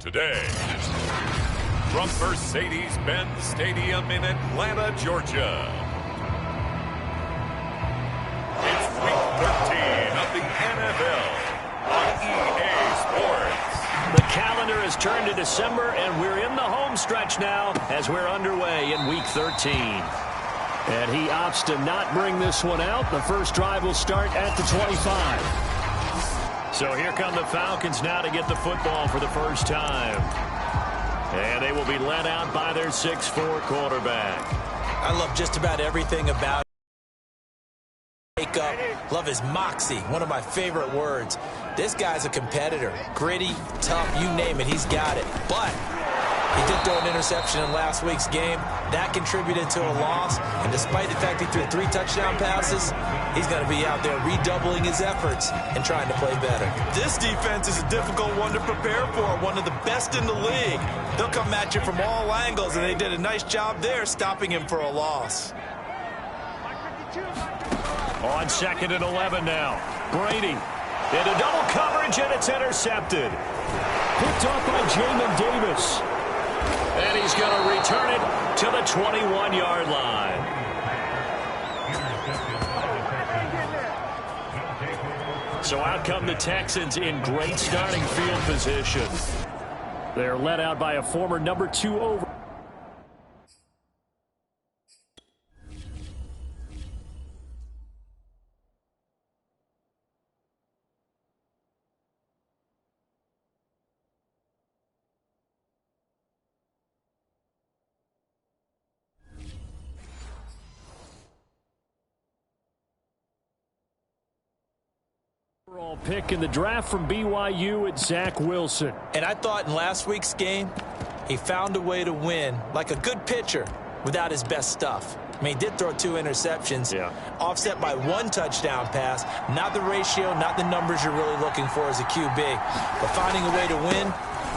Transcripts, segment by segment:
today. From Mercedes-Benz Stadium in Atlanta, Georgia. It's Week 13 of the NFL on EA Sports. The calendar has turned to December, and we're in the home stretch now as we're underway in Week 13. And he opts to not bring this one out. The first drive will start at the 25. So here come the Falcons now to get the football for the first time. And they will be led out by their 6'4" quarterback. I love just about everything about makeup. Love his moxie, one of my favorite words. This guy's a competitor. Gritty, tough, you name it, he's got it. But he did throw an interception in last week's game. That contributed to a loss. And despite the fact he threw 3 touchdown passes, he's going to be out there redoubling his efforts and trying to play better. This defense is a difficult one to prepare for, one of the best in the league. They'll come at you from all angles, and they did a nice job there stopping him for a loss. On 2nd and 11 now. Brady into double coverage, and it's intercepted. Picked off by Jamin Davis. And he's going to return it to the 21-yard line. So out come the Texans in great starting field position. They're led out by a former number 2 overall. Pick in the draft from BYU at Zach Wilson. And I thought in last week's game, he found a way to win like a good pitcher without his best stuff. I mean, he did throw 2 interceptions, offset by 1 touchdown pass. Not the ratio, not the numbers you're really looking for as a QB. But finding a way to win,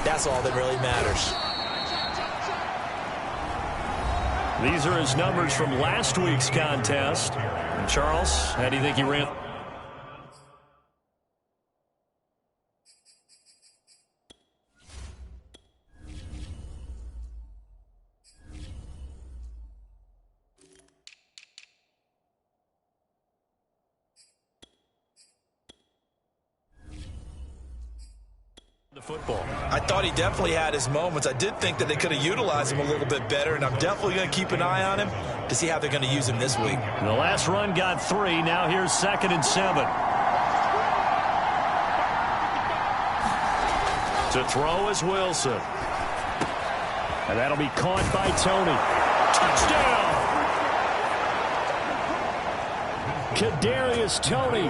that's all that really matters. These are his numbers from last week's contest. And Charles, how do you think he ran? Football. I thought he definitely had his moments. I did think that they could have utilized him a little bit better, and I'm definitely going to keep an eye on him to see how they're going to use him this week. The last run got 3. Now here's 2nd and 7. To throw is Wilson. And that'll be caught by Tony. Touchdown! Kadarius Toney,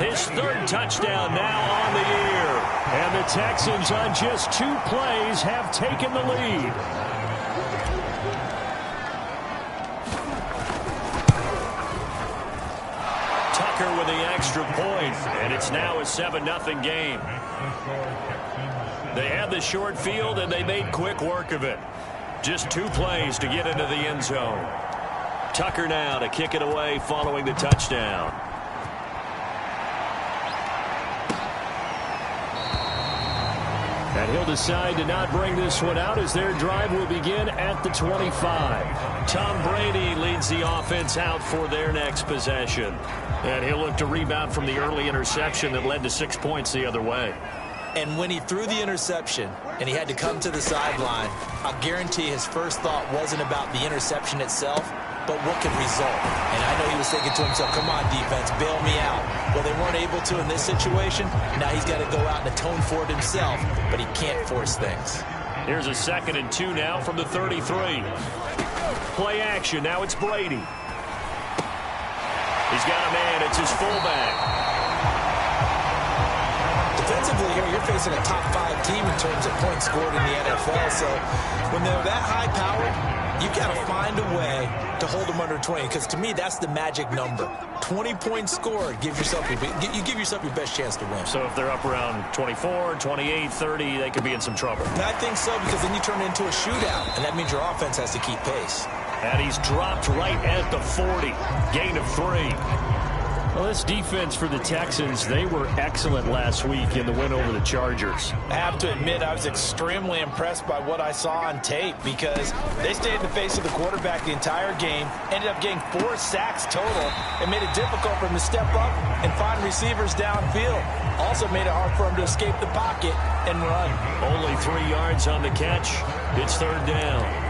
his 3rd touchdown now on the year. And the Texans on just 2 plays have taken the lead. Tucker with the extra point, and it's now a 7-0 game. They had the short field, and they made quick work of it. Just 2 plays to get into the end zone. Tucker now to kick it away following the touchdown. And he'll decide to not bring this one out as their drive will begin at the 25. Tom Brady leads the offense out for their next possession. And he'll look to rebound from the early interception that led to 6 points the other way. And when he threw the interception and he had to come to the sideline, I'll guarantee his first thought wasn't about the interception itself, but what could result. And I know he was thinking to himself, come on, defense, bail me out. Well, they weren't able to in this situation. Now he's got to go out and atone for it himself, but he can't force things. Here's a 2nd and 2 now from the 33. Play action. Now it's Brady. He's got a man. It's his fullback. Defensively here, you're facing a top 5 team in terms of points scored in the NFL. So when they're that high-powered, you've got to find a way to hold them under 20. Because to me, that's the magic number. 20 points scored, you give yourself your best chance to win. So if they're up around 24, 28, 30, they could be in some trouble. And I think so, because then you turn it into a shootout, and that means your offense has to keep pace. And he's dropped right at the 40. Gain of 3. Well, this defense for the Texans, they were excellent last week in the win over the Chargers. I have to admit, I was extremely impressed by what I saw on tape because they stayed in the face of the quarterback the entire game, ended up getting 4 sacks total, and made it difficult for him to step up and find receivers downfield. Also made it hard for him to escape the pocket and run. Only 3 yards on the catch. It's 3rd down.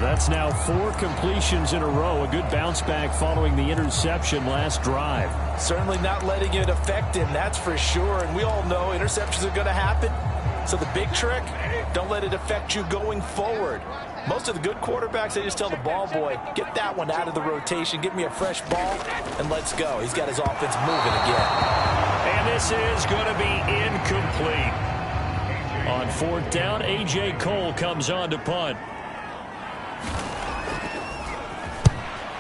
That's now 4 completions in a row. A good bounce back following the interception last drive. Certainly not letting it affect him, that's for sure. And we all know interceptions are going to happen. So the big trick, don't let it affect you going forward. Most of the good quarterbacks, they just tell the ball boy, get that one out of the rotation, get me a fresh ball, and let's go. He's got his offense moving again. And this is going to be incomplete. On 4th down, A.J. Cole comes on to punt.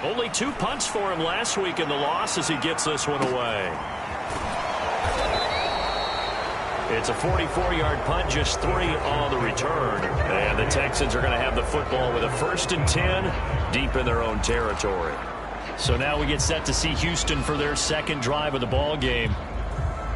Only 2 punts for him last week in the loss as he gets this one away. It's a 44-yard punt, just 3 on the return. And the Texans are going to have the football with a 1st and 10 deep in their own territory. So now we get set to see Houston for their 2nd drive of the ball game.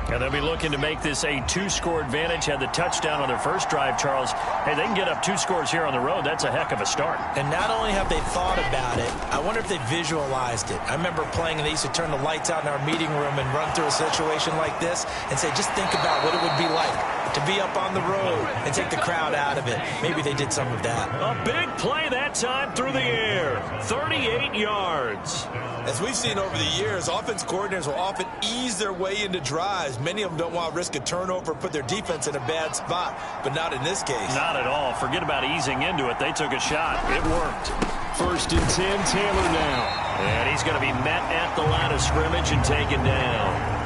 And they'll be looking to make this a 2-score advantage. Had the touchdown on their first drive, Charles. Hey, they can get up 2 scores here on the road. That's a heck of a start. And not only have they thought about it, I wonder if they visualized it. I remember playing, and they used to turn the lights out in our meeting room and run through a situation like this and say, just think about what it would be like to be up on the road and take the crowd out of it. Maybe they did some of that. A big play that time through the air. 38 yards. As we've seen over the years, offense coordinators will often ease their way into drives. Many of them don't want to risk a turnover, put their defense in a bad spot, but not in this case. Not at all. Forget about easing into it. They took a shot. It worked. 1st and 10, Taylor now. And he's going to be met at the line of scrimmage and taken down.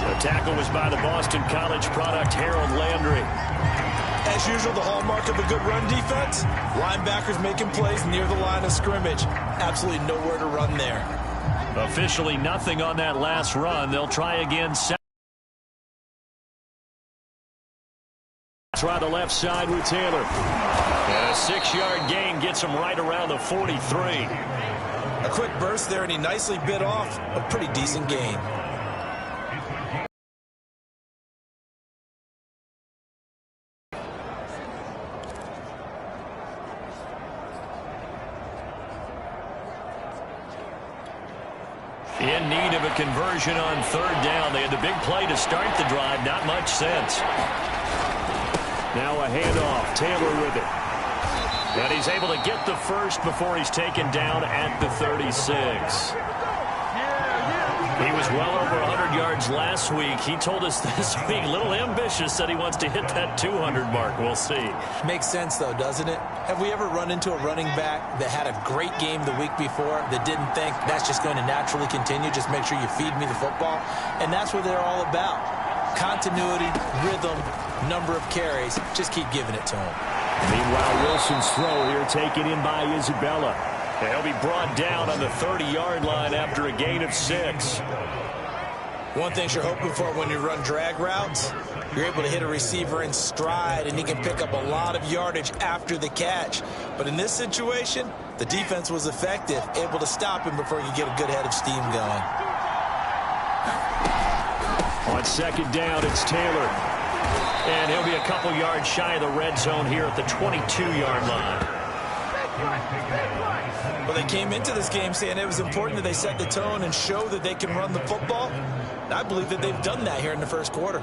The tackle was by the Boston College product, Harold Landry. As usual, the hallmark of a good run defense, linebackers making plays near the line of scrimmage. Absolutely nowhere to run there. Officially nothing on that last run. They'll try again. Try the left side with Taylor. And a 6-yard gain gets him right around the 43. A quick burst there, and he nicely bit off a pretty decent gain. In need of a conversion on 3rd down. They had the big play to start the drive. Not much sense. Now a handoff. Taylor with it. And he's able to get the first before he's taken down at the 36. He was well over 100 yards last week. He told us this week, a little ambitious, said he wants to hit that 200 mark. We'll see. Makes sense, though, doesn't it? Have we ever run into a running back that had a great game the week before that didn't think that's just going to naturally continue? Just make sure you feed me the football. And that's what they're all about. Continuity, rhythm, number of carries. Just keep giving it to him. Meanwhile, Wilson's throw here taken in by Isabella. And he'll be brought down on the 30-yard line after a gain of 6. One thing you're hoping for when you run drag routes, you're able to hit a receiver in stride, and he can pick up a lot of yardage after the catch. But in this situation, the defense was effective, able to stop him before he could get a good head of steam going. On 2nd down, it's Taylor. And he'll be a couple yards shy of the red zone here at the 22-yard line. Well, they came into this game saying it was important that they set the tone and show that they can run the football. And I believe that they've done that here in the first quarter.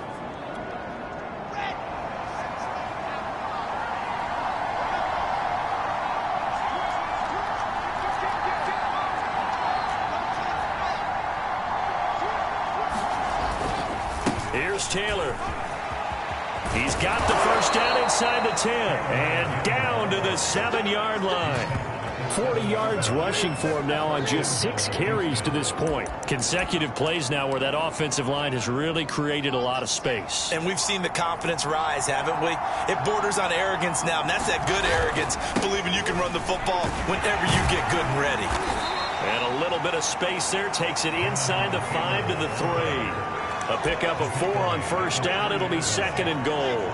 Here's Taylor. He's got the first down inside the 10 and down to the 7-yard line. 40 yards rushing for him now on just 6 carries to this point. Consecutive plays now where that offensive line has really created a lot of space. And we've seen the confidence rise, haven't we? It borders on arrogance now, and that's that good arrogance, believing you can run the football whenever you get good and ready. And a little bit of space there takes it inside the 5 to the 3. A pickup of 4 on first down. It'll be 2nd and goal.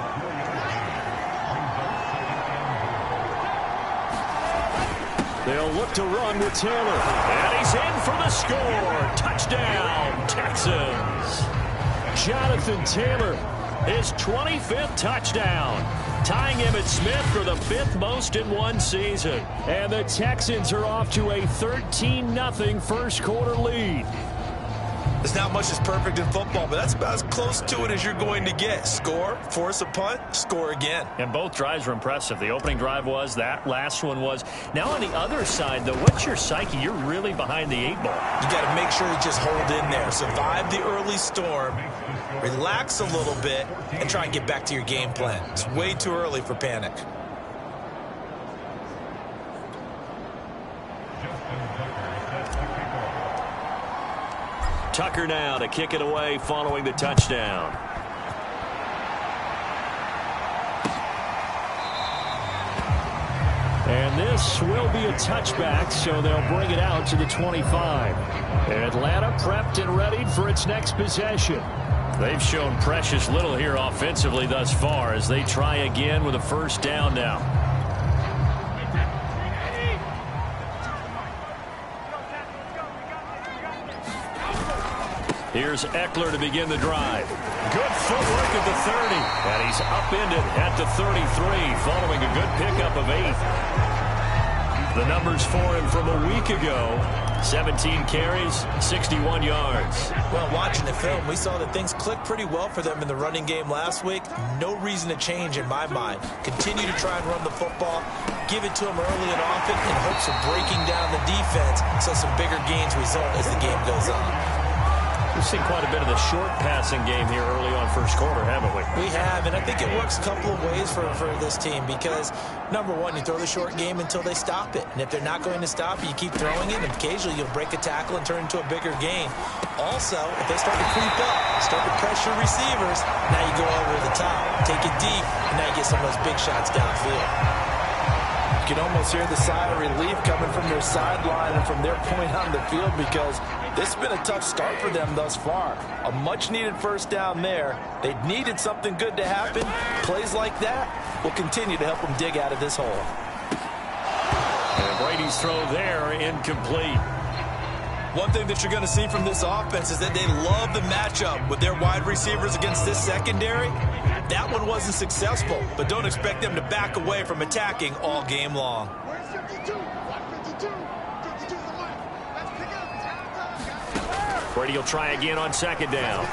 They'll look to run with Taylor. And he's in for the score. Touchdown, Texans. Jonathan Taylor, his 25th touchdown, tying Emmitt Smith for the 5th most in one season. And the Texans are off to a 13-0 first quarter lead. There's not much that's perfect in football, but that's about as close to it as you're going to get. Score, force a punt, score again. And both drives were impressive. The opening drive was, that last one was. Now on the other side, though, what's your psyche? You're really behind the 8 ball. You got to make sure you just hold in there. Survive the early storm, relax a little bit, and try and get back to your game plan. It's way too early for panic. Tucker now to kick it away following the touchdown. And this will be a touchback, so they'll bring it out to the 25. Atlanta prepped and ready for its next possession. They've shown precious little here offensively thus far as they try again with a first down now. Here's Eckler to begin the drive. Good footwork at the 30. And he's upended at the 33 following a good pickup of 8. The numbers for him from a week ago: 17 carries, 61 yards. Well, watching the film, we saw that things clicked pretty well for them in the running game last week. No reason to change in my mind. Continue to try and run the football. Give it to them early and often in hopes of breaking down the defense so some bigger gains result as the game goes on. We've seen quite a bit of the short passing game here early on first quarter, haven't we? We have, and I think it works a couple of ways for this team because, number one, you throw the short game until they stop it. And if they're not going to stop it, you keep throwing it, and occasionally you'll break a tackle and turn it into a bigger gain. Also, if they start to creep up, start to pressure receivers, now you go over the top, take it deep, and now you get some of those big shots downfield. You can almost hear the sigh of relief coming from their sideline and from their point on the field because this has been a tough start for them thus far. A much-needed first down there. They needed something good to happen. Plays like that will continue to help them dig out of this hole. And Brady's throw there, incomplete. One thing that you're going to see from this offense is that they love the matchup with their wide receivers against this secondary. That one wasn't successful, but don't expect them to back away from attacking all game long. Brady will try again on second down.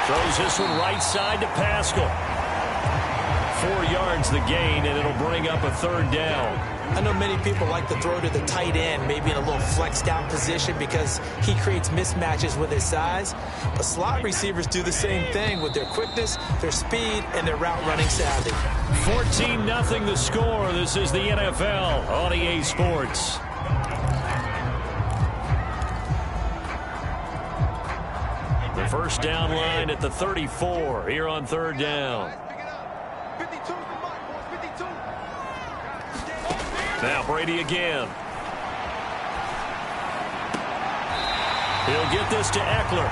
Throws this one right side to Pascal. 4 yards the gain, and it'll bring up a third down. I know many people like to throw to the tight end, maybe in a little flexed out position because he creates mismatches with his size. But slot receivers do the same thing with their quickness, their speed, and their route running savvy. 14-0 the score. This is the NFL on EA Sports. The first down line at the 34 here on third down. Now Brady again. He'll get this to Eckler.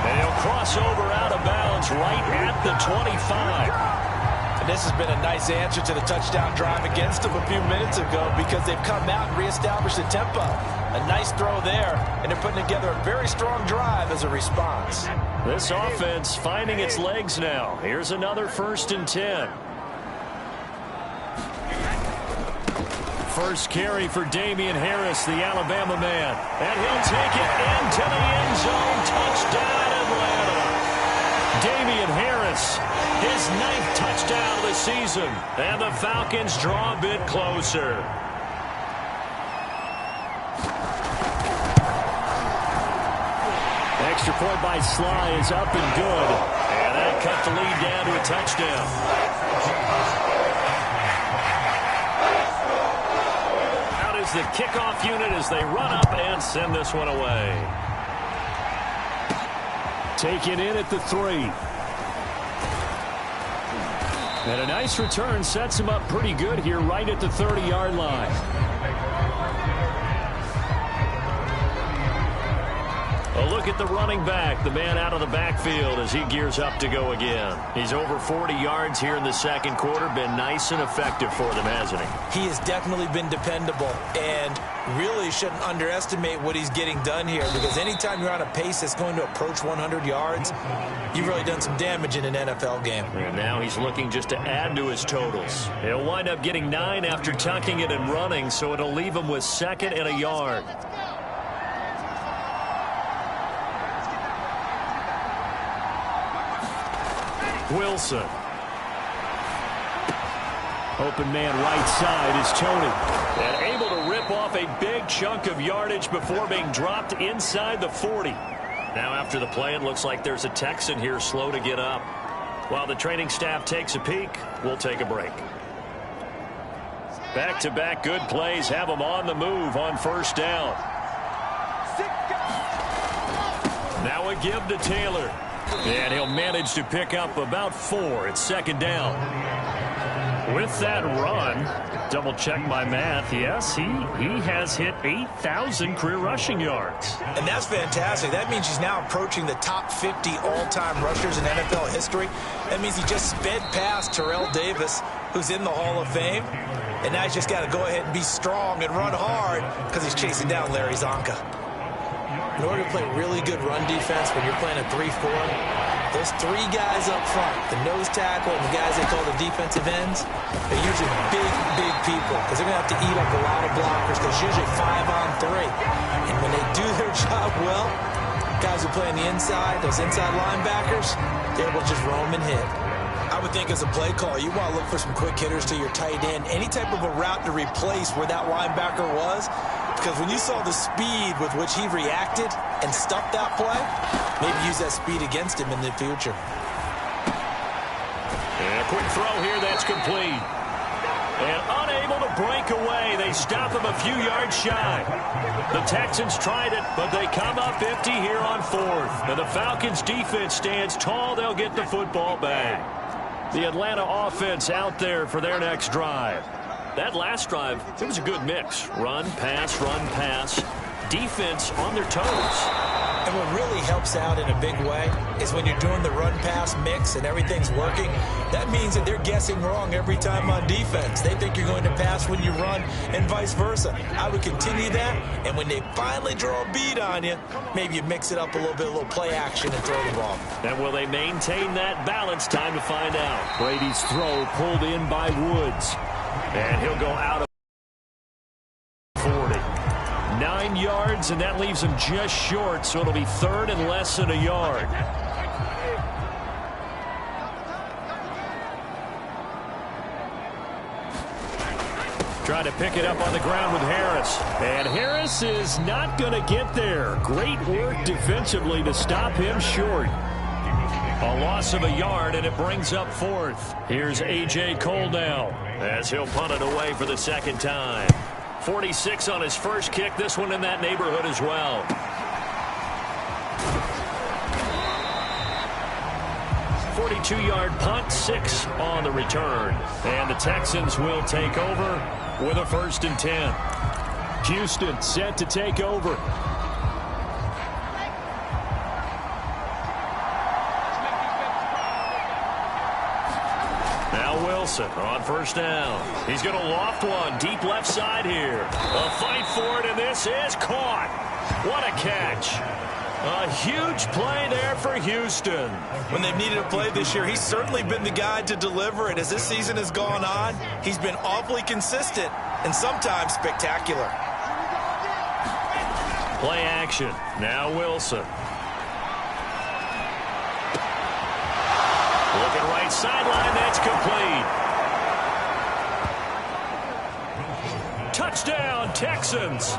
And he'll cross over out of bounds right at the 25. And this has been a nice answer to the touchdown drive against them a few minutes ago because they've come out and reestablished the tempo. A nice throw there, and they're putting together a very strong drive as a response. This offense finding its legs now. Here's another 1st and 10. First carry for Damian Harris, the Alabama man. And he'll take it into the end zone. Touchdown, Atlanta. Damian Harris, his 9th touchdown of the season. And the Falcons draw a bit closer. Extra point by Sly is up and good. And that cut the lead down to a touchdown. The kickoff unit as they run up and send this one away. Taken in at the 3. And a nice return sets him up pretty good here right at the 30-yard line. A look at the running back, the man out of the backfield as he gears up to go again. He's over 40 yards here in the second quarter. Been nice and effective for them, hasn't he? He has definitely been dependable, and really shouldn't underestimate what he's getting done here, because anytime you're on a pace that's going to approach 100 yards, you've really done some damage in an NFL game. And now he's looking just to add to his totals. He'll wind up getting 9 after tucking it and running, so it'll leave him with 2nd and a yard. Wilson. Open man right side is Tony. And able to rip off a big chunk of yardage before being dropped inside the 40. Now after the play, it looks like there's a Texan here slow to get up. While the training staff takes a peek, we'll take a break. Back-to-back good plays have them on the move on first down. Now a give to Taylor. And he'll manage to pick up about 4. It's 2nd down. With that run, double check my math. Yes, he has hit 8,000 career rushing yards. And that's fantastic. That means he's now approaching the top 50 all-time rushers in NFL history. That means he just sped past Terrell Davis, who's in the Hall of Fame. And now he's just got to go ahead and be strong and run hard because he's chasing down Larry Zonka. In order to play really good run defense when you're playing a 3-4, those 3 guys up front, the nose tackle and the guys they call the defensive ends, they're usually big people because they're going to have to eat up a lot of blockers because it's usually 5-on-3. And when they do their job well, guys who play on the inside, those inside linebackers, they're able to just roam and hit. I would think as a play caller, you want to look for some quick hitters to your tight end, any type of a route to replace where that linebacker was. Because when you saw the speed with which he reacted and stuffed that play, maybe use that speed against him in the future. And a quick throw here that's complete. And unable to break away. They stop him a few yards shy. The Texans tried it, but they come up empty here on 4th. And the Falcons defense stands tall. They'll get the football back. The Atlanta offense out there for their next drive. That last drive, it was a good mix. Run, pass, defense on their toes. And what really helps out in a big way is when you're doing the run-pass mix and everything's working, that means that they're guessing wrong every time on defense. They think you're going to pass when you run and vice versa. I would continue that, and when they finally draw a beat on you, maybe you mix it up a little play action and throw the ball. And will they maintain that balance? Time to find out. Brady's throw pulled in by Woods. And he'll go out of 40. 9 yards, and that leaves him just short, so it'll be 3rd and less than a yard. Trying to pick it up on the ground with Harris. And Harris is not going to get there. Great work defensively to stop him short. A loss of a yard, and it brings up 4th. Here's A.J. Cole now as he'll punt it away for the 2nd time. 46 on his first kick. This one in that neighborhood as well. .42-yard punt, 6 on the return. And the Texans will take over with a 1st and 10. Houston set to take over. Wilson on first down. He's going to loft one deep left side here. A fight for it, and this is caught. What a catch. A huge play there for Houston. When they've needed a play this year, he's certainly been the guy to deliver it. As this season has gone on, he's been awfully consistent and sometimes spectacular. Play action. Now Wilson. Looking right sideline, that's complete. Touchdown, Texans.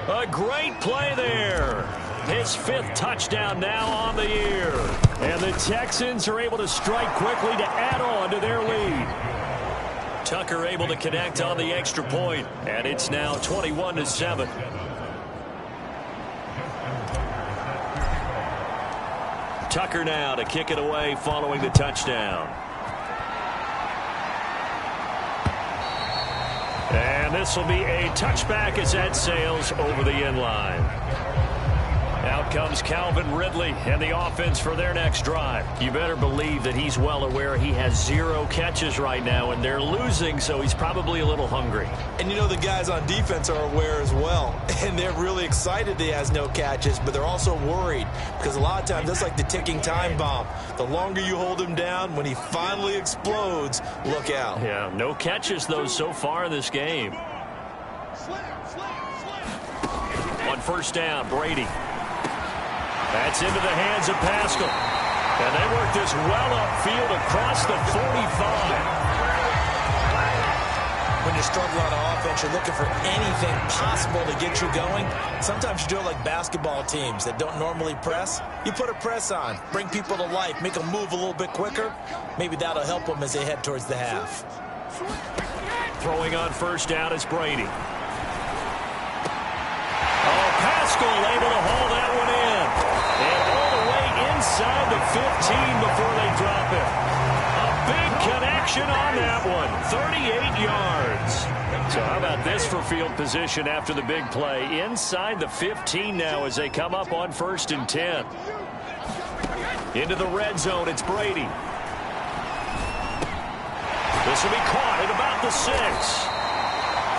A great play there. His 5th touchdown now on the year. And the Texans are able to strike quickly to add on to their lead. Tucker able to connect on the extra point, and it's now 21-7. Tucker now to kick it away following the touchdown. And this will be a touchback as that sails over the end line. Out comes Calvin Ridley and the offense for their next drive. You better believe that he's well aware he has 0 catches right now, and they're losing, so he's probably a little hungry. And you know the guys on defense are aware as well, and they're really excited he has no catches, but they're also worried because a lot of times that's like the ticking time bomb. The longer you hold him down, when he finally explodes, look out. Yeah, no catches, though, so far in this game. On first down, Brady. That's into the hands of Pascal. And they work this well upfield across the 45. When you're struggling on offense, you're looking for anything possible to get you going. Sometimes you do it like basketball teams that don't normally press. You put a press on, bring people to life, make them move a little bit quicker. Maybe that'll help them as they head towards the half. Throwing on first down is Brady. Oh, Pascal able to haul that one in. And all the way inside the 15 before they drop it. A big connection on that one. 38 yards. So how about this for field position after the big play? Inside the 15 now as they come up on 1st and 10. Into the red zone, it's Brady. This will be caught at about the 6.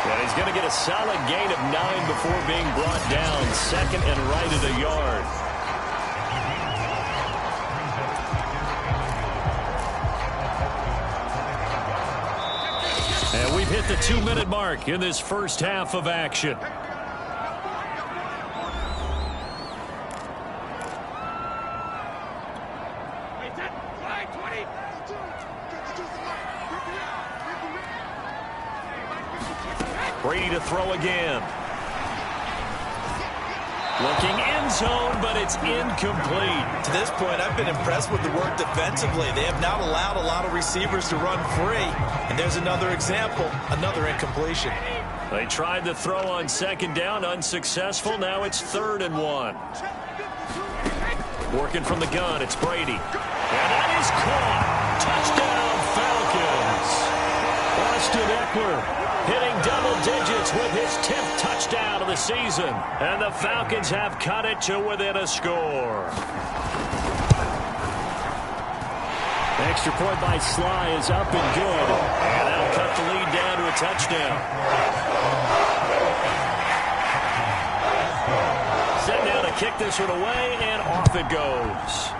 And he's going to get a solid gain of 9 before being brought down. 2nd and right at a yard. And we've hit the 2-minute mark in this first half of action. Brady to throw again. Looking end zone, but it's incomplete. To this point, I've been impressed with the work defensively. They have not allowed a lot of receivers to run free. And there's another example, another incompletion. They tried to throw on 2nd down, unsuccessful. Now it's 3rd and 1. Working from the gun, it's Brady. And that is caught. Touchdown, Falcons. Austin Eckler hitting double digits with his 10th touchdown of the season. And the Falcons have cut it to within a score. Extra point by Sly is up and good. And that'll cut the lead down to a touchdown. Set down to kick this one away, and off it goes.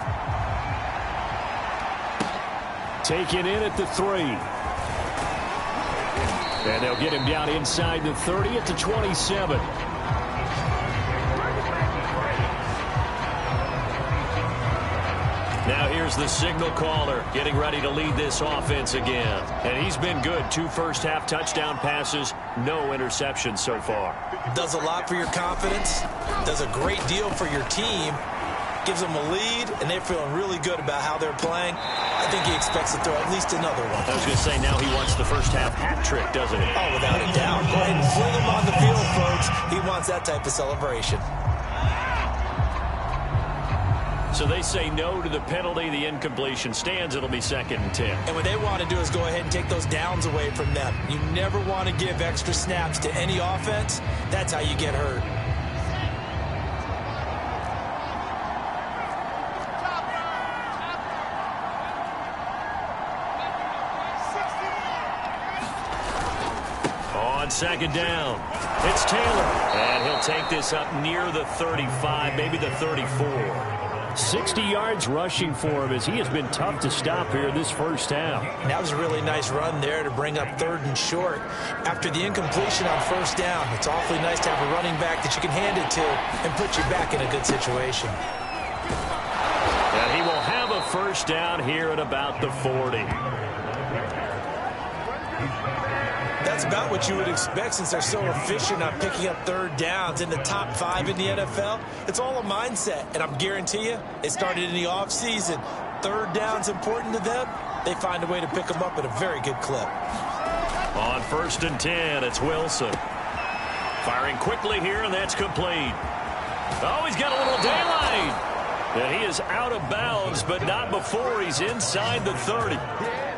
Taken in at the 3. And they'll get him down inside the 30 at the 27. Now here's the signal caller getting ready to lead this offense again. And he's been good. 2 first-half touchdown passes, no interceptions so far. Does a lot for your confidence, does a great deal for your team, gives them a lead, and they're feeling really good about how they're playing. I think he expects to throw at least another one. I was going to say, now he wants the first-half hat trick, doesn't he? Oh, without a doubt. Go ahead and fling him on the field, folks. He wants that type of celebration. So they say no to the penalty. The incompletion stands. It'll be 2nd and 10. And what they want to do is go ahead and take those downs away from them. You never want to give extra snaps to any offense. That's how you get hurt. On 2nd down, it's Taylor. And he'll take this up near the 35, maybe the 34. 60 yards rushing for him as he has been tough to stop here this first half. That was a really nice run there to bring up 3rd and short. After the incompletion on first down, it's awfully nice to have a running back that you can hand it to and put you back in a good situation. And he will have a first down here at about the 40. That's about what you would expect since they're so efficient on picking up 3rd downs in the top 5 in the NFL. It's all a mindset, and I'm guarantee you, it started in the offseason. 3rd down's important to them. They find a way to pick them up at a very good clip. On 1st and 10, it's Wilson. Firing quickly here, and that's complete. Oh, he's got a little daylight. And he is out of bounds, but not before he's inside the 30.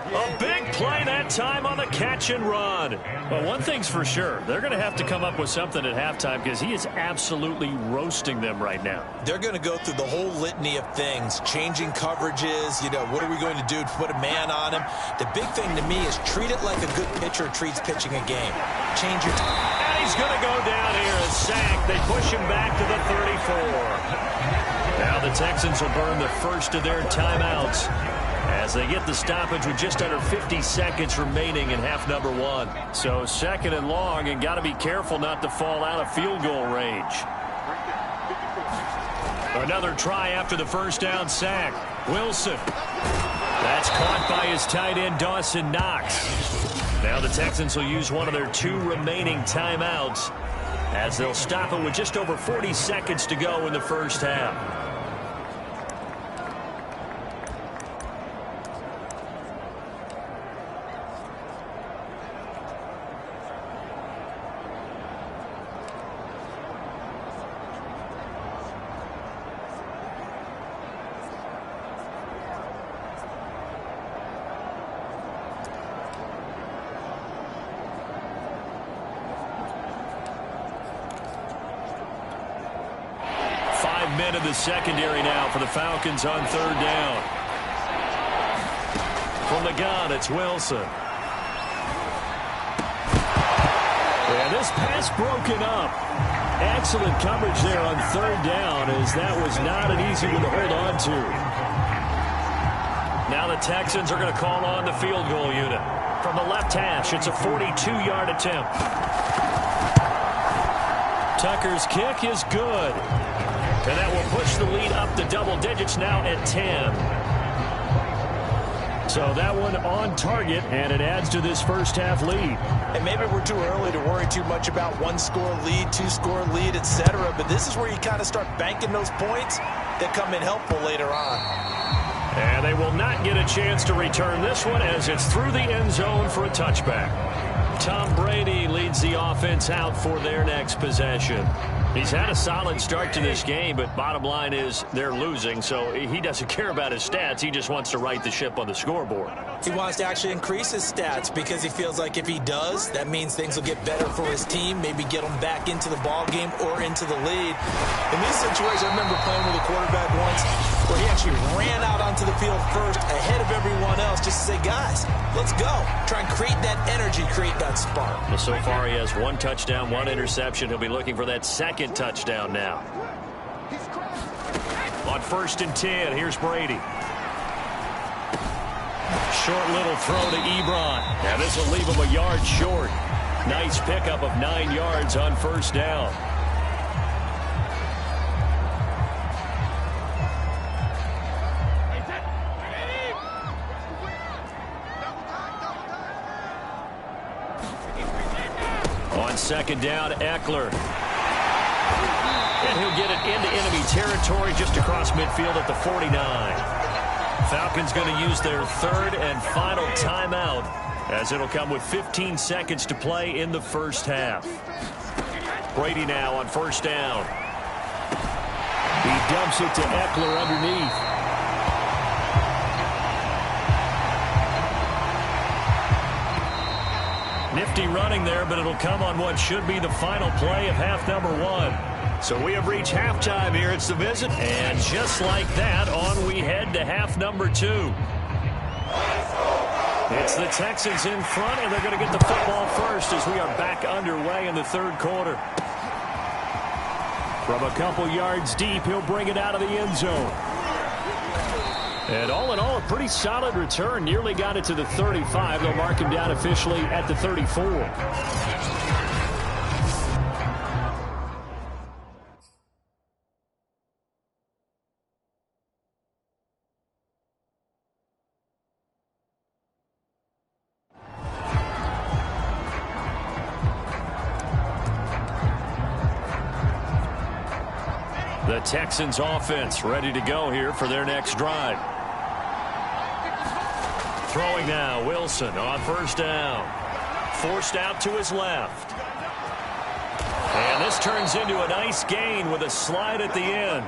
A big play that time on the catch and run. Well, one thing's for sure. They're going to have to come up with something at halftime because he is absolutely roasting them right now. They're going to go through the whole litany of things, changing coverages, what are we going to do to put a man on him? The big thing to me is treat it like a good pitcher treats pitching a game. Change your time. And he's going to go down here, a sack. They push him back to the 34. Now the Texans will burn the first of their timeouts as they get the stoppage with just under 50 seconds remaining in half number one. So second and long, and got to be careful not to fall out of field goal range. Another try after the first down sack. Wilson. That's caught by his tight end, Dawson Knox. Now the Texans will use one of their 2 remaining timeouts as they'll stop it with just over 40 seconds to go in the first half. Men in the secondary now for the Falcons on third down. From the gun, it's Wilson. Yeah, this pass broken up. Excellent coverage there on third down, as that was not an easy one to hold on to. Now the Texans are going to call on the field goal unit. From the left hash, it's a 42-yard attempt. Tucker's kick is good. And that will push the lead up to double digits now at 10. So that one on target, and it adds to this first half lead. And maybe we're too early to worry too much about 1-score lead, 2-score lead, etc. But this is where you kind of start banking those points that come in helpful later on. And they will not get a chance to return this one as it's through the end zone for a touchback. Tom Brady leads the offense out for their next possession. He's had a solid start to this game, but bottom line is they're losing, so he doesn't care about his stats. He just wants to right the ship on the scoreboard. He wants to actually increase his stats because he feels like if he does, that means things will get better for his team, maybe get them back into the ball game or into the lead. In these situations, I remember playing with a quarterback once where he actually ran out onto the field first ahead of everyone else just to say, guys, let's go. Try and create that energy, create that spark. Well, so far he has 1 touchdown, 1 interception. He'll be looking for that second touchdown now. On 1st and 10, here's Brady. Short little throw to Ebron. Now this will leave him a yard short. Nice pickup of 9 yards on first down. On second down, Eckler. And he'll get it into enemy territory just across midfield at the 49. Falcons going to use their 3rd and final timeout as it'll come with 15 seconds to play in the first half. Brady now on first down. He dumps it to Eckler underneath. Nifty running there, but it'll come on what should be the final play of half number 1. So we have reached halftime here. It's the Visit. And just like that, on we head to half number 2. It's the Texans in front, and they're going to get the football first as we are back underway in the 3rd quarter. From a couple yards deep, he'll bring it out of the end zone. And all in all, a pretty solid return. Nearly got it to the 35. They'll mark him down officially at the 34. The Texans offense ready to go here for their next drive. Throwing now, Wilson on first down. Forced out to his left. And this turns into a nice gain with a slide at the end.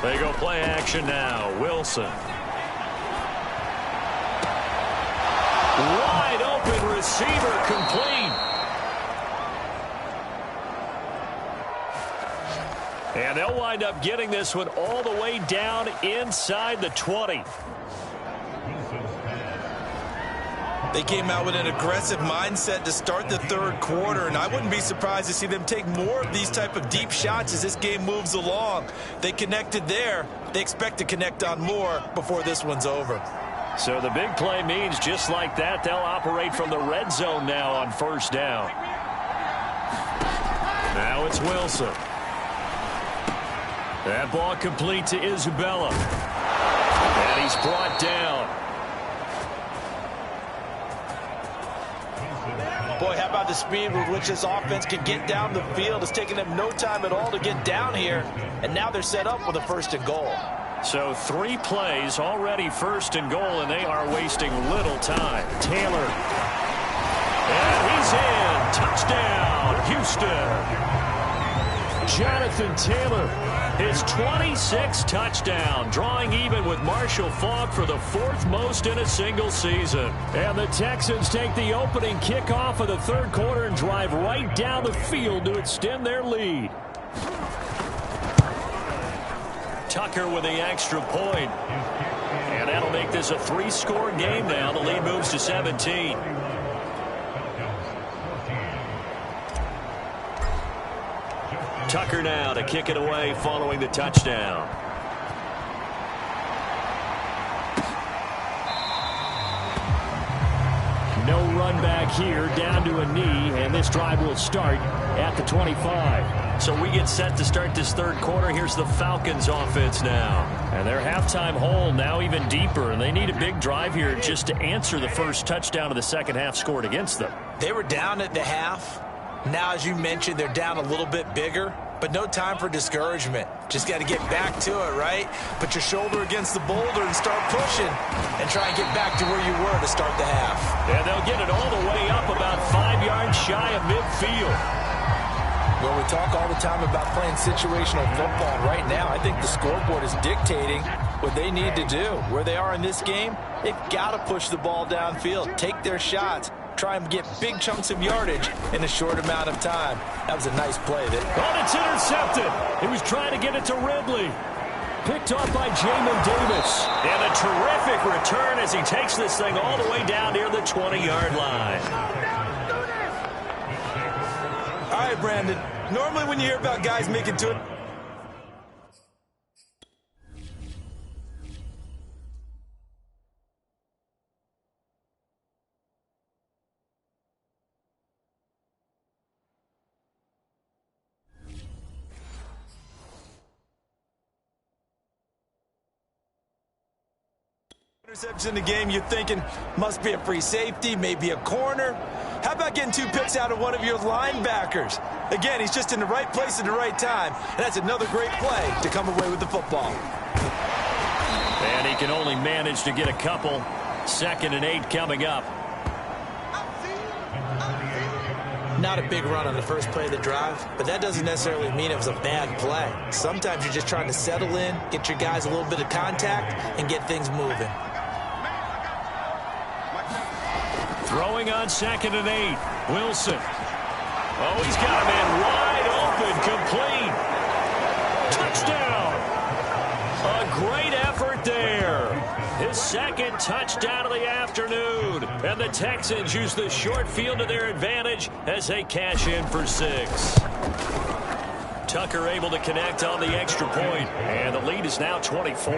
They go play action now. Wilson. Wide open receiver, complete. And they'll wind up getting this one all the way down inside the 20. They came out with an aggressive mindset to start the third quarter, and I wouldn't be surprised to see them take more of these type of deep shots as this game moves along. They connected there. They expect to connect on more before this one's over. So the big play means just like that, they'll operate from the red zone now on first down. Now it's Wilson. That ball complete to Isabella. And he's brought down. Boy, how about the speed with which this offense can get down the field? It's taken them no time at all to get down here, and now they're set up with a 1st and goal. So 3 plays already 1st and goal, and they are wasting little time. Taylor. And he's in. Touchdown, Houston. Jonathan Taylor, his 26th touchdown, drawing even with Marshall Faulk for the 4th most in a single season. And the Texans take the opening kickoff of the third quarter and drive right down the field to extend their lead. Tucker with the extra point. And that'll make this a 3-score game now. The lead moves to 17. Tucker now to kick it away following the touchdown. No run back here, down to a knee, and this drive will start at the 25. So we get set to start this third quarter. Here's the Falcons offense now. And their halftime hole now even deeper, and they need a big drive here just to answer the first touchdown of the second half scored against them. They were down at the half. Now, as you mentioned, they're down a little bit bigger, but no time for discouragement. Just got to get back to it, right? Put your shoulder against the boulder and start pushing and try and get back to where you were to start the half. And they'll get it all the way up about 5 yards shy of midfield. Well, we talk all the time about playing situational football. Right now, I think the scoreboard is dictating what they need to do. Where they are in this game, they've got to push the ball downfield, take their shots, try and get big chunks of yardage in a short amount of time. That was a nice play. Oh, it's intercepted. He was trying to get it to Ridley. Picked off by Jamin Davis. And a terrific return as he takes this thing all the way down near the 20-yard line. All right, Brandon. Normally when you hear about guys making to it, interceptions in the game, you're thinking must be a free safety, maybe a corner. How about getting 2 picks out of one of your linebackers? Again, he's just in the right place at the right time, and that's another great play to come away with the football. And he can only manage to get a couple. 2nd and 8 coming up. Not a big run on the first play of the drive, but that doesn't necessarily mean it was a bad play. Sometimes you're just trying to settle in, get your guys a little bit of contact, and get things moving. Throwing on 2nd and 8. Wilson. Oh, he's got a man wide open, complete. Touchdown. A great effort there. His 2nd touchdown of the afternoon. And the Texans use the short field to their advantage as they cash in for 6. Tucker able to connect on the extra point. And the lead is now 24.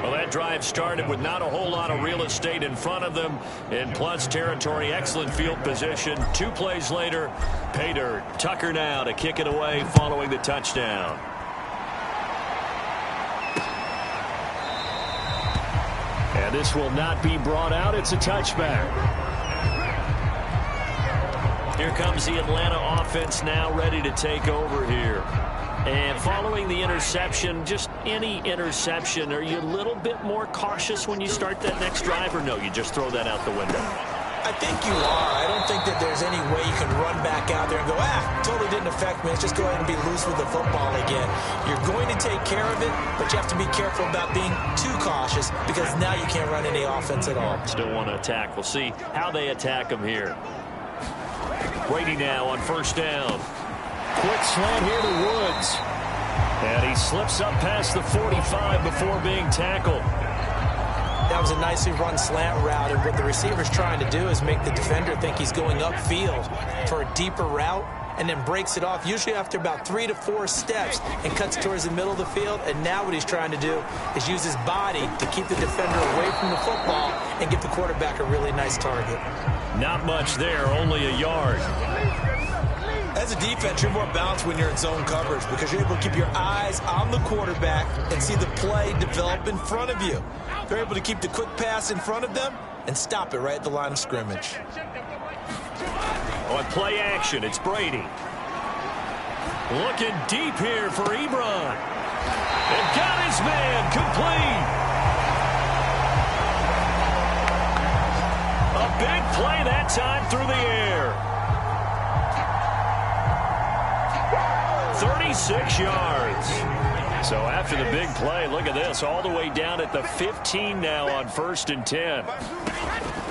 Well, that drive started with not a whole lot of real estate in front of them. In plus territory, excellent field position. 2 plays later, pay dirt. Tucker now to kick it away following the touchdown. And this will not be brought out. It's a touchback. Here comes the Atlanta offense now ready to take over here. And following the interception, just any interception, are you a little bit more cautious when you start that next drive, or no, you just throw that out the window? I think you are. I don't think that there's any way you can run back out there and go, totally didn't effect, man, is just go ahead and be loose with the football again. You're going to take care of it, but you have to be careful about being too cautious because now you can't run any offense at all. Still want to attack. We'll see how they attack him here. Brady now on first down. Quick slant here to Woods. And he slips up past the 45 before being tackled. That was a nicely run slant route, and what the receiver's trying to do is make the defender think he's going upfield for a deeper route and then breaks it off, usually after about 3 to 4 steps, and cuts towards the middle of the field. And now what he's trying to do is use his body to keep the defender away from the football and give the quarterback a really nice target. Not much there, only a yard. As a defense, you're more balanced when you're in zone coverage because you're able to keep your eyes on the quarterback and see the play develop in front of you. They're able to keep the quick pass in front of them and stop it right at the line of scrimmage. On play action, it's Brady. Looking deep here for Ebron. And got his man complete. A big play that time through the air. 36 yards. So after the big play, look at this, all the way down at the 15 now on 1st and 10.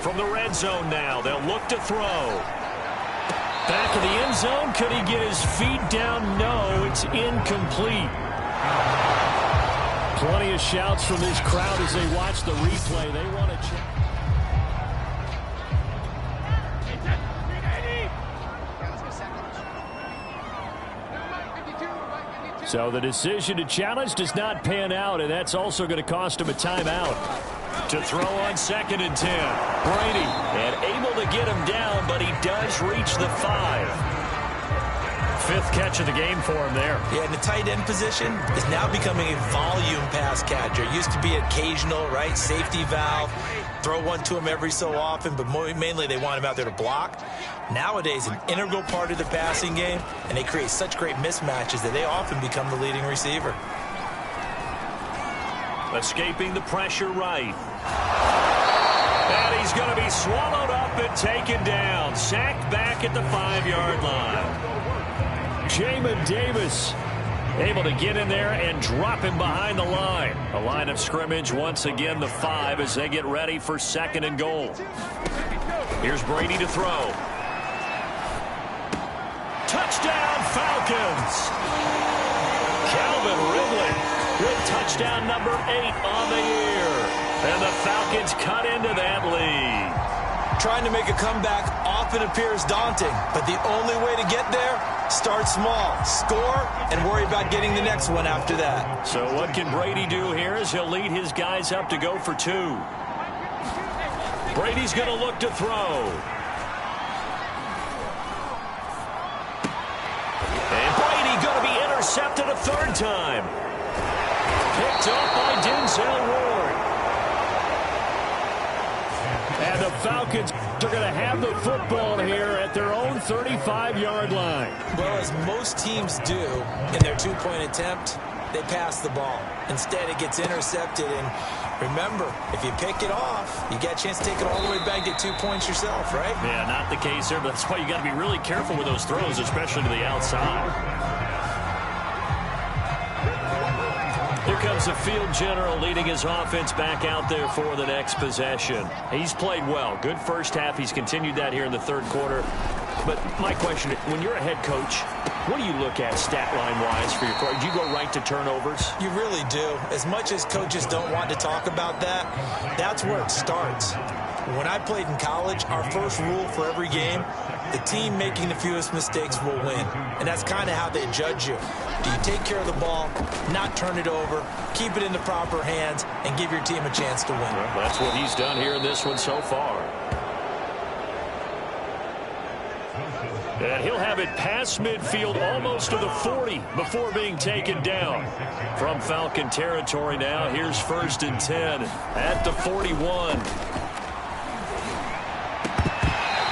From the red zone now, they'll look to throw. Back of the end zone, could he get his feet down? No, it's incomplete. Plenty of shouts from this crowd as they watch the replay. They want to check. So the decision to challenge does not pan out, and that's also going to cost him a timeout. To throw on 2nd and 10. Brady, and able to get him down, but he does reach the 5. 5th catch of the game for him there. Yeah, and the tight end position is now becoming a volume pass catcher. It used to be occasional, right? Safety valve. Throw one to him every so often, but mainly they want him out there to block. Nowadays, an integral part of the passing game, and they create such great mismatches that they often become the leading receiver. Escaping the pressure right. And he's going to be swallowed up and taken down. Sacked back at the 5-yard line. Jamin Davis able to get in there and drop him behind the line. A line of scrimmage, once again, the 5 as they get ready for 2nd and goal. Here's Brady to throw. Touchdown, Falcons! Calvin Ridley with touchdown number 8 on the year. And the Falcons cut into that lead. Trying to make a comeback often appears daunting, but the only way to get there, start small, score, and worry about getting the next one after that. So what can Brady do here as he'll lead his guys up to go for 2. Brady's going to look to throw. And Brady going to be intercepted a 3rd time. Picked up by Denzel Ward. And the Falcons are going to have the football here at their own 35-yard line. Well, as most teams do in their 2-point attempt, they pass the ball. Instead, it gets intercepted. And remember, if you pick it off, you get a chance to take it all the way back, get 2 points yourself, right? Yeah, not the case there, but that's why you got to be really careful with those throws, especially to the outside. Here comes the field general leading his offense back out there for the next possession. He's played well. Good first half. He's continued that here in the 3rd quarter. But my question, when you're a head coach, what do you look at stat line-wise for your coach? Do you go right to turnovers? You really do. As much as coaches don't want to talk about that, that's where it starts. When I played in college, our first rule for every game, the team making the fewest mistakes will win. And that's kind of how they judge you. Do you take care of the ball, not turn it over, keep it in the proper hands, and give your team a chance to win? Well, that's what he's done here in this one so far. And he'll have it past midfield almost to the 40 before being taken down. From Falcon territory now, here's 1st and 10 at the 41.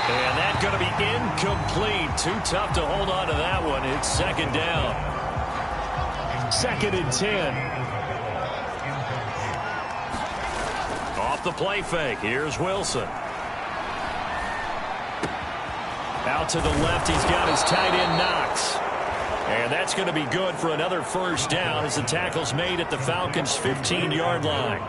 And that's going to be incomplete. Too tough to hold on to that one. It's 2nd down. 2nd and 10. Off the play fake. Here's Wilson. Out to the left, he's got his tight end Knox. And that's going to be good for another first down as the tackle's made at the Falcons' 15-yard line.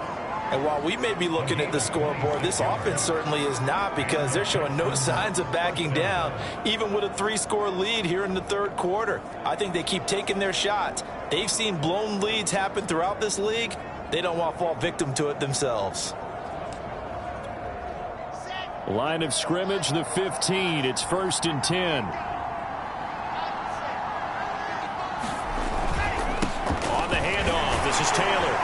And while we may be looking at the scoreboard, this offense certainly is not, because they're showing no signs of backing down, even with a 3-score lead here in the third quarter. I think they keep taking their shots. They've seen blown leads happen throughout this league. They don't want to fall victim to it themselves. Line of scrimmage, the 15. It's 1st and 10. On the handoff, this is Taylor.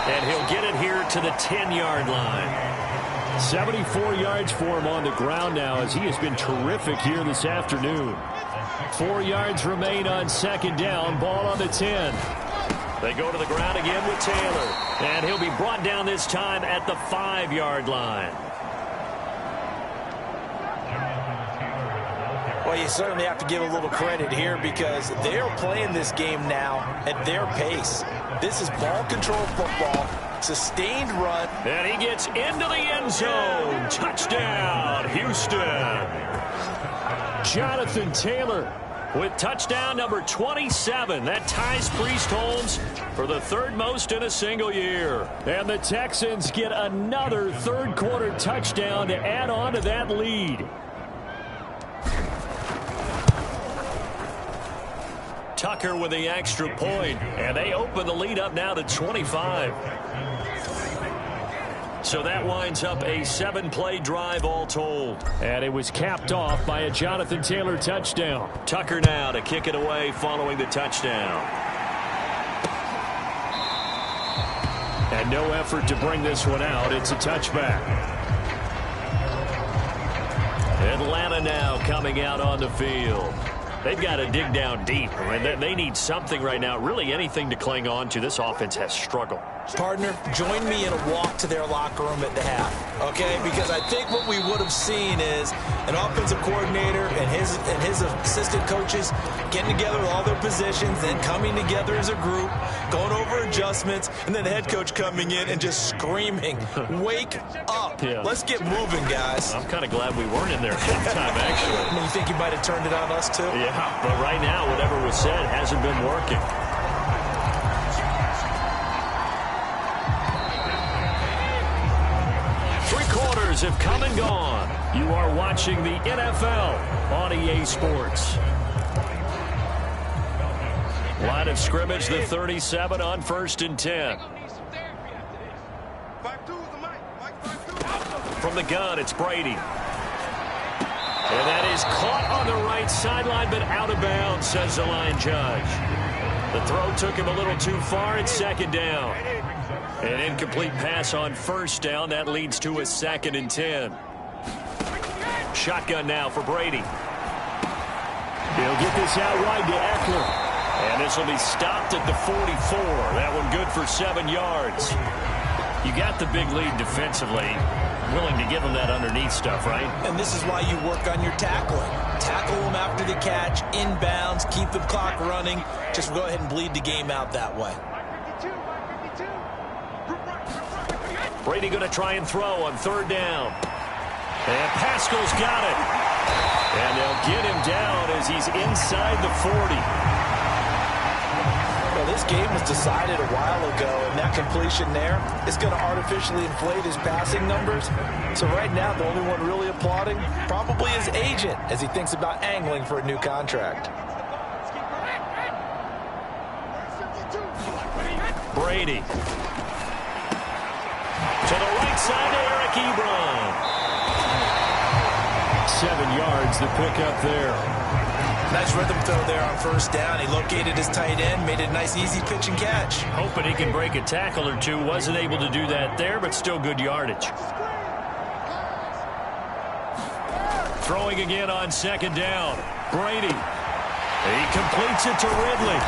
And he'll get it here to the 10-yard line. 74 yards for him on the ground now, as he has been terrific here this afternoon. 4 yards remain on 2nd down. Ball on the 10. They go to the ground again with Taylor. And he'll be brought down this time at the 5-yard line. Well, you certainly have to give a little credit here, because they're playing this game now at their pace. This is ball control football, sustained run. And he gets into the end zone. Touchdown, Houston. Jonathan Taylor with touchdown number 27. That ties Priest Holmes for the 3rd most in a single year. And the Texans get another third-quarter touchdown to add on to that lead. Tucker with the extra point, and they open the lead up now to 25. So that winds up a 7-play drive all told. And it was capped off by a Jonathan Taylor touchdown. Tucker now to kick it away following the touchdown. And no effort to bring this one out. It's a touchback. Atlanta now coming out on the field. They've got to dig down deep. I mean, they need something right now, really anything to cling on to. This offense has struggled. Partner, join me in a walk to their locker room at the half, okay? Because I think what we would have seen is an offensive coordinator and his assistant coaches getting together with all their positions, then coming together as a group, going over adjustments, and then the head coach coming in and just screaming, wake up. Yeah. Let's get moving, guys. I'm kind of glad we weren't in there halftime, actually. I mean, you think you might have turned it on us, too? Yeah, but right now, whatever was said hasn't been working. Have come and gone. You are watching the NFL on EA Sports. Line of scrimmage, the 37 on 1st and 10. From the gun, it's Brady. And that is caught on the right sideline, but out of bounds, says the line judge. The throw took him a little too far. It's 2nd down. An incomplete pass on 1st down. That leads to a 2nd and 10. Shotgun now for Brady. He'll get this out wide to Eckler. And this will be stopped at the 44. That one good for 7 yards. You got the big lead defensively. Willing to give them that underneath stuff, right? And this is why you work on your tackling. Tackle them after the catch, inbounds, keep the clock running. Just go ahead and bleed the game out that way. Brady going to try and throw on 3rd down. And Pascal's got it. And they'll get him down as he's inside the 40. Well, this game was decided a while ago, and that completion there is going to artificially inflate his passing numbers. So right now, the only one really applauding probably his agent as he thinks about angling for a new contract. Brady. To the right side to Eric Ebron. 7 yards, the pickup there. Nice rhythm throw there on 1st down. He located his tight end, made it a nice easy pitch and catch. Hoping he can break a tackle or two. Wasn't able to do that there, but still good yardage. Throwing again on 2nd down. Brady. He completes it to Ridley.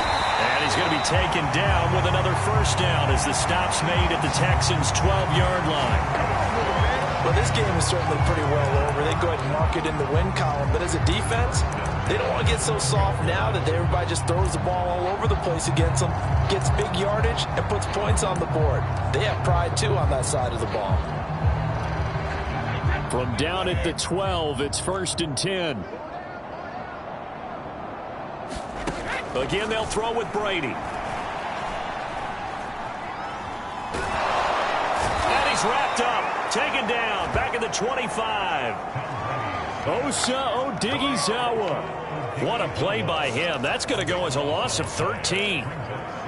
And he's going to be taken down with another 1st down as the stop's made at the Texans' 12-yard line. Well, this game is certainly pretty well over. They go ahead and mark it in the win column. But as a defense, they don't want to get so soft now that everybody just throws the ball all over the place against them, gets big yardage, and puts points on the board. They have pride, too, on that side of the ball. From down at the 12, it's 1st and 10. Again, they'll throw with Brady. And he's wrapped up, taken down, back at the 25. Osa Odighizuwa. What a play by him. That's going to go as a loss of 13.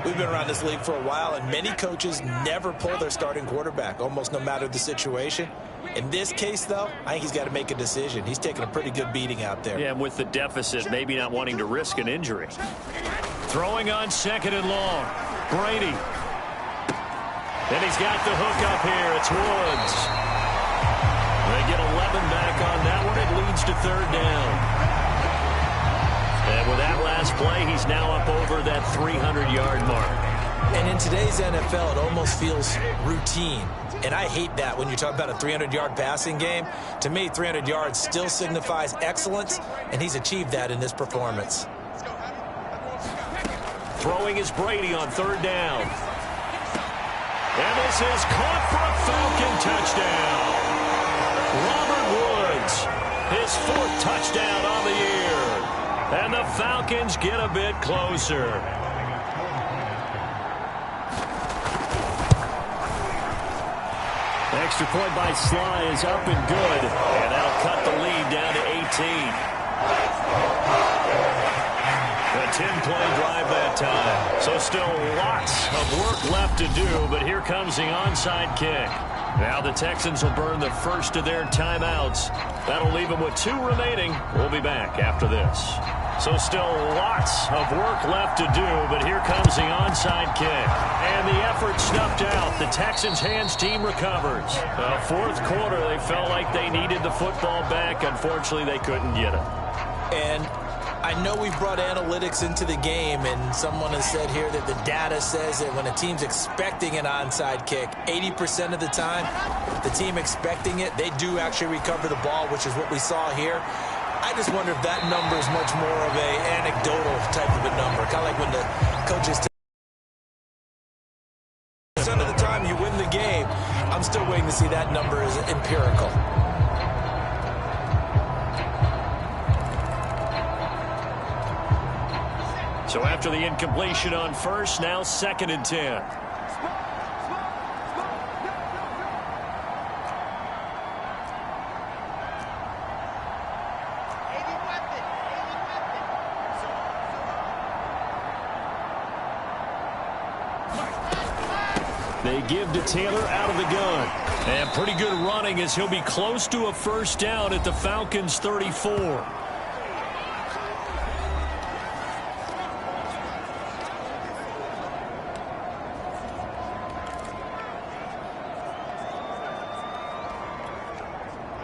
We've been around this league for a while, and many coaches never pull their starting quarterback, almost no matter the situation. In this case, though, I think he's got to make a decision. He's taking a pretty good beating out there. Yeah, and with the deficit, maybe not wanting to risk an injury. Throwing on 2nd and long. Brady. And he's got the hook up here. It's Woods. They get 11 back on that one. It leads to 3rd down. And with that last play, he's now up over that 300-yard mark. And in today's NFL, it almost feels routine. And I hate that when you talk about a 300-yard passing game. To me, 300 yards still signifies excellence, and he's achieved that in this performance. Throwing is Brady on 3rd down. And this is caught for a Falcon touchdown. Robert Woods, his 4th touchdown on the year. And the Falcons get a bit closer. Extra point by Sly is up and good. And that'll cut the lead down to 18. A 10-play drive that time. So still lots of work left to do, but here comes the onside kick. Now the Texans will burn the first of their timeouts. That'll leave them with 2 remaining. We'll be back after this. So still lots of work left to do, but here comes the onside kick. And the effort snuffed out. The Texans' hands team recovers. 4th quarter, they felt like they needed the football back. Unfortunately, they couldn't get it. And I know we've brought analytics into the game, and someone has said here that the data says that when a team's expecting an onside kick, 80% of the time, the team expecting it, they do actually recover the ball, which is what we saw here. I just wonder if that number is much more of a anecdotal type of a number, kind of like when the coaches percent of the time you win the game. I'm still waiting to see that number is empirical. So after the incompletion on 1st, now 2nd and 10. They give to Taylor out of the gun. And pretty good running as he'll be close to a 1st down at the Falcons' 34.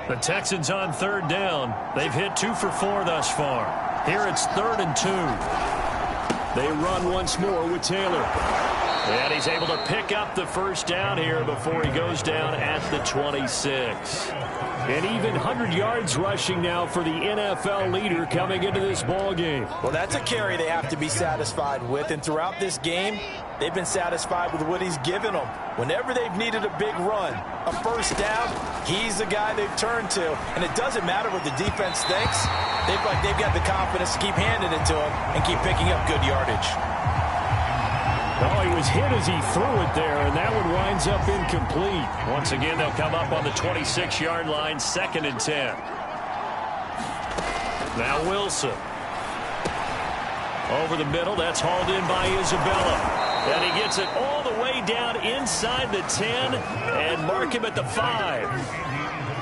The Texans on 3rd down. They've hit 2 for 4 thus far. Here it's 3rd and 2. They run once more with Taylor. And he's able to pick up the 1st down here before he goes down at the 26. And even 100 yards rushing now for the NFL leader coming into this ball game. Well, that's a carry they have to be satisfied with. And throughout this game, they've been satisfied with what he's given them. Whenever they've needed a big run, a 1st down, he's the guy they've turned to. And it doesn't matter what the defense thinks. They've got the confidence to keep handing it to him and keep picking up good yardage. Oh, he was hit as he threw it there, and that one winds up incomplete. Once again, they'll come up on the 26-yard line, 2nd and 10. Now Wilson. Over the middle, that's hauled in by Isabella. And he gets it all the way down inside the 10 and mark him at the 5.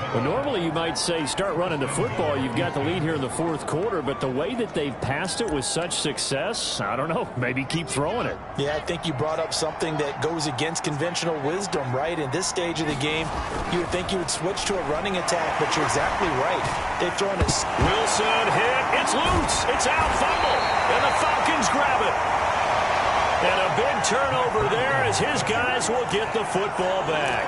Well, normally you might say start running the football. You've got the lead here in the 4th quarter, but the way that they've passed it with such success, I don't know, maybe keep throwing it. Yeah, I think you brought up something that goes against conventional wisdom, right? In this stage of the game, you would think you would switch to a running attack, but you're exactly right. They've thrown it. Wilson hit. It's loose. It's out. Fumble. And the Falcons grab it. And a big turnover there as his guys will get the football back.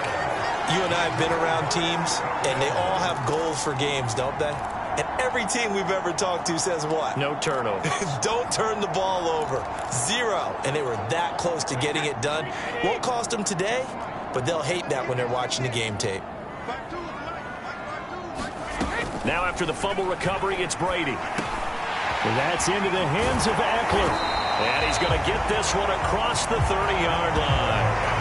You and I have been around teams, and they all have goals for games, don't they? And every team we've ever talked to says what? No turnover. Don't turn the ball over. 0. And they were that close to getting it done. Won't cost them today, but they'll hate that when they're watching the game tape. Now after the fumble recovery, it's Brady. And that's into the hands of Eckler. And he's going to get this one across the 30-yard line.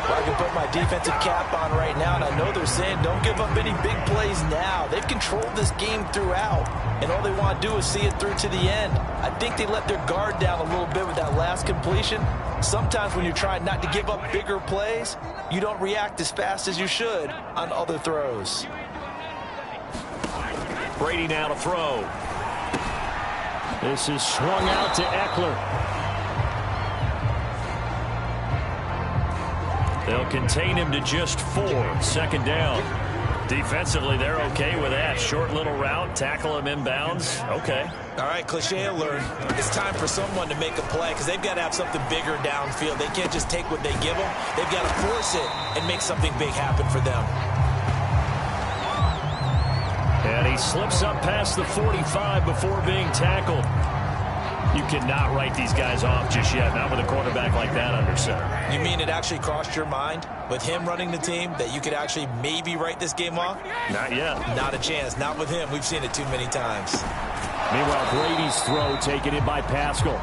I can put my defensive cap on right now, and I know they're saying don't give up any big plays now. They've controlled this game throughout, and all they want to do is see it through to the end. I think they let their guard down a little bit with that last completion. Sometimes when you're trying not to give up bigger plays, you don't react as fast as you should on other throws. Brady now to throw. This is swung out to Eckler. They'll contain him to just 4. 2nd down. Defensively, they're okay with that. Short little route, tackle him inbounds. Okay. All right, cliche alert. It's time for someone to make a play because they've got to have something bigger downfield. They can't just take what they give them. They've got to force it and make something big happen for them. And he slips up past the 45 before being tackled. You cannot write these guys off just yet, not with a quarterback like that under center. You mean it actually crossed your mind with him running the team that you could actually maybe write this game off? Not yet. Not a chance. Not with him. We've seen it too many times. Meanwhile, Brady's throw taken in by Pascal.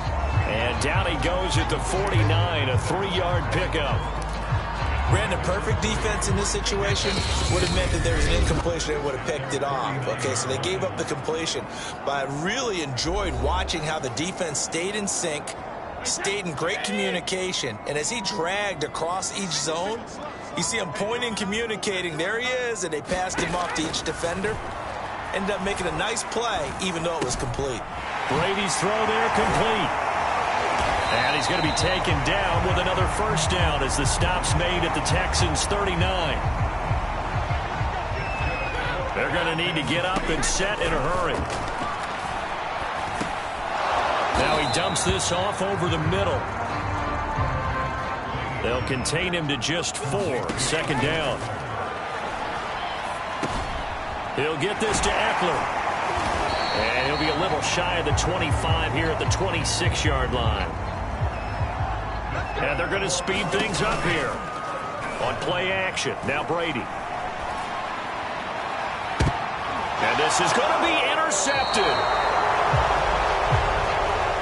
And down he goes at the 49, a 3-yard pickup. Brandon, perfect defense in this situation would have meant that there was an incompletion and would have picked it off. Okay, so they gave up the completion. But I really enjoyed watching how the defense stayed in sync, stayed in great communication, and as he dragged across each zone, you see him pointing, communicating. There he is, and they passed him off to each defender. Ended up making a nice play, even though it was complete. Brady's throw there complete. And he's going to be taken down with another 1st down as the stop's made at the Texans' 39. They're going to need to get up and set in a hurry. Now he dumps this off over the middle. They'll contain him to just 4. 2nd down. He'll get this to Eckler. And he'll be a little shy of the 25 here at the 26-yard line. And they're going to speed things up here on play action. Now Brady. And this is going to be intercepted.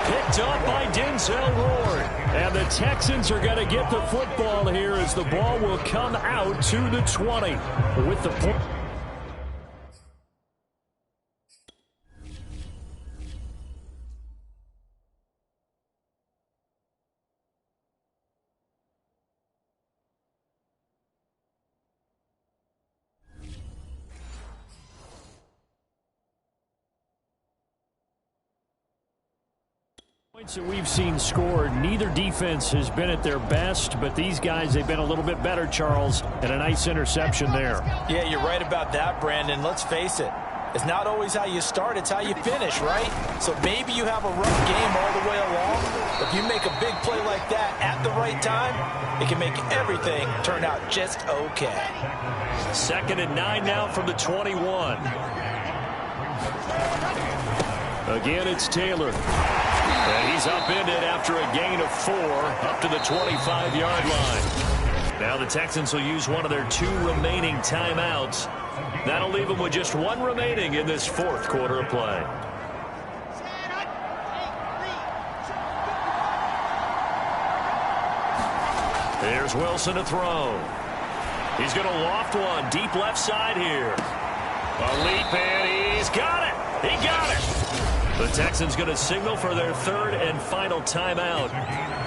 Picked up by Denzel Ward. And the Texans are going to get the football here as the ball will come out to the 20 with the point. Points that we've seen scored, neither defense has been at their best, but these guys, they've been a little bit better, Charles, and a nice interception there. Yeah, you're right about that, Brandon. Let's face it. It's not always how you start, it's how you finish, right? So maybe you have a rough game all the way along, but if you make a big play like that at the right time, it can make everything turn out just okay. 2nd and 9 now from the 21. Again, it's Taylor. And he's upended after a gain of 4 up to the 25-yard line. Now the Texans will use one of their 2 remaining timeouts. That'll leave them with just 1 remaining in this 4th quarter of play. Here's Wilson to throw. He's going to loft one deep left side here. A leap, and he's got it. He got it. The Texans going to signal for their 3rd and final timeout.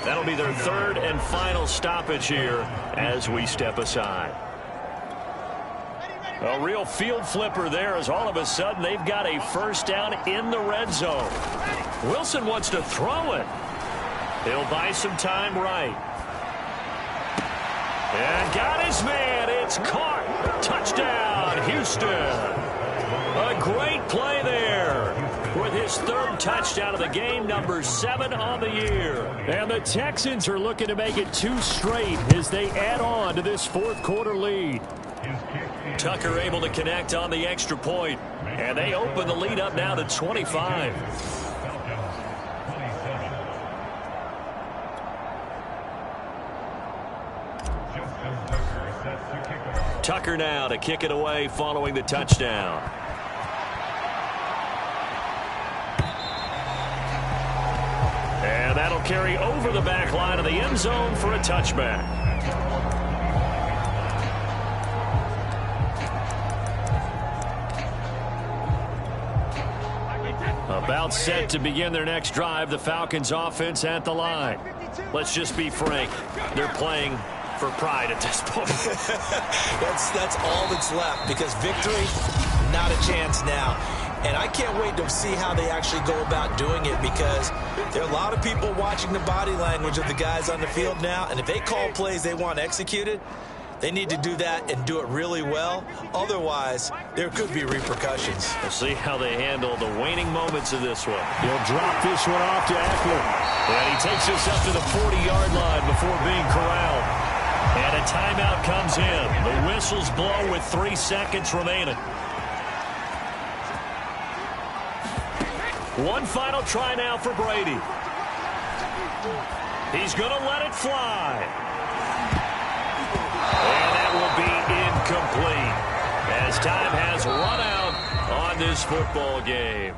That'll be their 3rd and final stoppage here as we step aside. A real field flipper there as all of a sudden they've got a 1st down in the red zone. Wilson wants to throw it. He'll buy some time right. And got his man. It's caught. Touchdown, Houston. A great play there with his 3rd touchdown of the game, number 7 on the year. And the Texans are looking to make it 2 straight as they add on to this 4th quarter lead. Tucker able to connect on the extra point, and they open the lead up now to 25. Tucker now to kick it away following the touchdown. That'll carry over the back line of the end zone for a touchback. About set to begin their next drive, the Falcons offense at the line. Let's just be frank. They're playing for pride at this point. That's all that's left, because victory, not a chance now. And I can't wait to see how they actually go about doing it, because there are a lot of people watching the body language of the guys on the field now, and if they call plays they want executed, they need to do that and do it really well. Otherwise, there could be repercussions. We'll see how they handle the waning moments of this one. He'll drop this one off to Eckler. And he takes us up to the 40-yard line before being corralled. And a timeout comes in. The whistles blow with 3 seconds remaining. One final try now for Brady. He's going to let it fly. And that will be incomplete as time has run out on this football game.